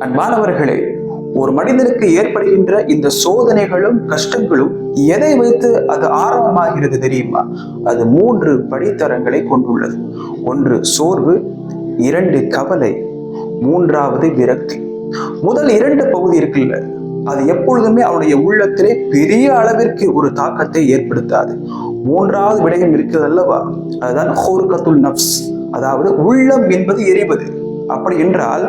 அன்பானவர்களே, ஒரு மனிதனுக்கு ஏற்படுகின்ற இந்த சோதனைகளும் கஷ்டங்களும் எதை வைத்து அது ஆரம்பமாகிறது தெரியுமா? அது 3 படித்தரங்களை கொண்டுள்ளது. 1 சோர்வு, 2 கவலை, 3வது விரக்தி. முதல் 2 பகுதி இருக்குல்ல, அது எப்பொழுதுமே அவனுடைய உள்ளத்திலே பெரிய அளவிற்கு ஒரு தாக்கத்தை ஏற்படுத்தாது. 3வது விடயம் இருக்குது அல்லவா, அதுதான் ஹோர்கத்துல் நப்ஸ், அதாவது உள்ளம் என்பது எரிவது. அப்படி என்றால்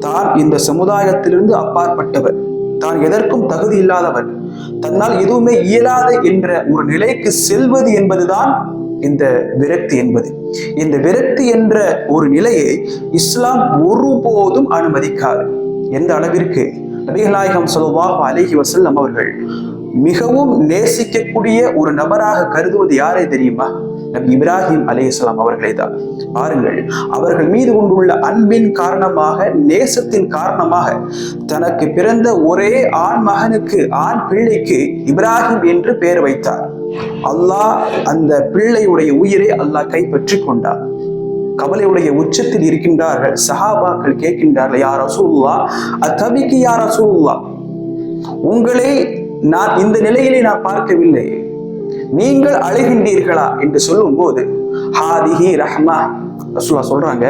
தான் இந்த சமுதாயத்திலிருந்து அப்பாற்பட்டவர், தான் எதற்கும் தகுதி இல்லாதவர், தன்னால் எதுவுமே இயலாத என்ற ஒரு நிலைக்கு செல்வது என்பதுதான் இந்த விரக்தி என்பது. இந்த விரக்தி என்ற ஒரு நிலையை இஸ்லாம் ஒருபோதும் அனுமதிக்காது. எந்த அளவிற்கு நபிகள் நாயகம் ஸல்லல்லாஹு அலைஹி வஸல்லம் அவர்கள் மிகவும் நேசிக்கக்கூடிய ஒரு நபராக கருதுவது யாரை தெரியுமா? நபி இப்ராஹிம் அலைஹிஸ்ஸலாம் அவர்களை தான். பாருங்கள், அவர்கள் மீது கொண்டுள்ள அன்பின் காரணமாக, நேசத்தின் காரணமாக தனக்கு பிறந்த ஒரே ஆண் மகனுக்கு, ஆண் பிள்ளைக்கு இப்ராஹிம் என்று பெயர் வைத்தார். அல்லாஹ் அந்த பிள்ளையுடைய உயிரை அல்லாஹ் கைப்பற்றி கொண்டார். கவலையுடைய உச்சத்தில் இருக்கின்றார்கள். சஹாபாக்கள் கேட்கின்றார்கள், யா ரசூலுல்லாஹ் அத்தபிகி யா ரசூலுல்லாஹ், உங்களை நான் இந்த நிலையிலே நான் பார்க்கவில்லை, நீங்கள் அழுகின்றீர்களா என்று சொல்லும் போது, ஹாதிஹி ரஹ்மா, ரசூலுல்லாஹ் சொல்றாங்க,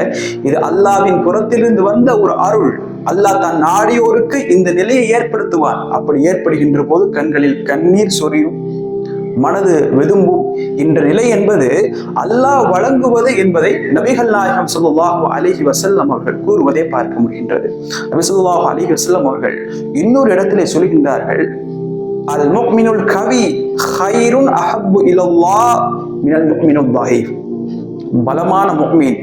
இது அல்லாஹ்வின் புறத்திலிருந்து வந்த ஒரு அருள். அல்லாஹ் தான் நாடியோருக்கு இந்த நிலையை ஏற்படுத்துவான். அப்படி ஏற்படுகின்ற போது கண்களில் கண்ணீர் சொரியும், மனது வெதும்பும். என்ற நிலை என்பது அல்லாஹ் வழங்குவது என்பதை நபிகள் நாயகம் ஸல்லல்லாஹு அலைஹி வஸல்லம் அவர்கள் கூறுவதை பார்க்க முடிகின்றது. நபி ஸல்லல்லாஹு அலைஹி வஸல்லம் அவர்கள் இன்னொரு இடத்திலே சொல்கின்றார்கள், அல் முஃமினுல் கவி கைருன் அஹப்பு இலல்லாஹ் மினல் முஃமினுல் தஈஃப். பலமான முஃமின்,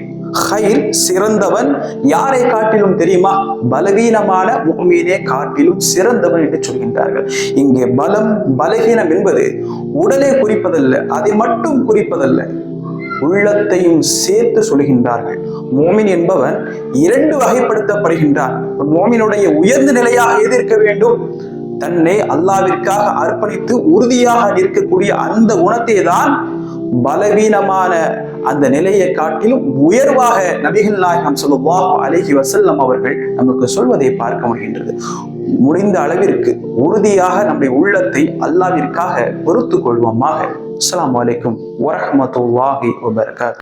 கைர் சிறந்தவன் யாரை காட்டிலும் தெரியுமா? பலவீனமான முஃமினை காட்டிலும் சிறந்தவன் என்று சொல்கின்றார்கள். இங்கே பலம் பலவீனம் என்பது உடலை குறிப்பதல்ல, அதை மட்டும் குறிப்பதல்ல, உள்ளத்தையும் சேர்த்து சொல்கின்றார்கள். மோமின் என்பவன் 2 வகைப்படுத்தப்படுகின்றான். மோமினுடைய உயர்ந்த நிலையாக எதிர்க்க வேண்டும், தன்னை அல்லாஹ்விற்காக அர்ப்பணித்து உறுதியாக நிற்கக்கூடிய அந்த குணத்தை தான் பலவீனமான அந்த நிலையை காட்டிலும் உயர்வாக நபிகள் நாயகம் ஸல்லல்லாஹு அலைஹி வஸல்லம் அவர்கள் நமக்கு சொல்வதை பார்க்க முடிகின்றது. முடிந்த அளவிற்கு உறுதியாக நம்முடைய உள்ளத்தை அல்லாஹ்விற்காக பொறுத்து கொள்வோமாக. அஸ்ஸலாமு அலைக்கும் வரஹ்மத்துல்லாஹி வபரகாத்துஹு.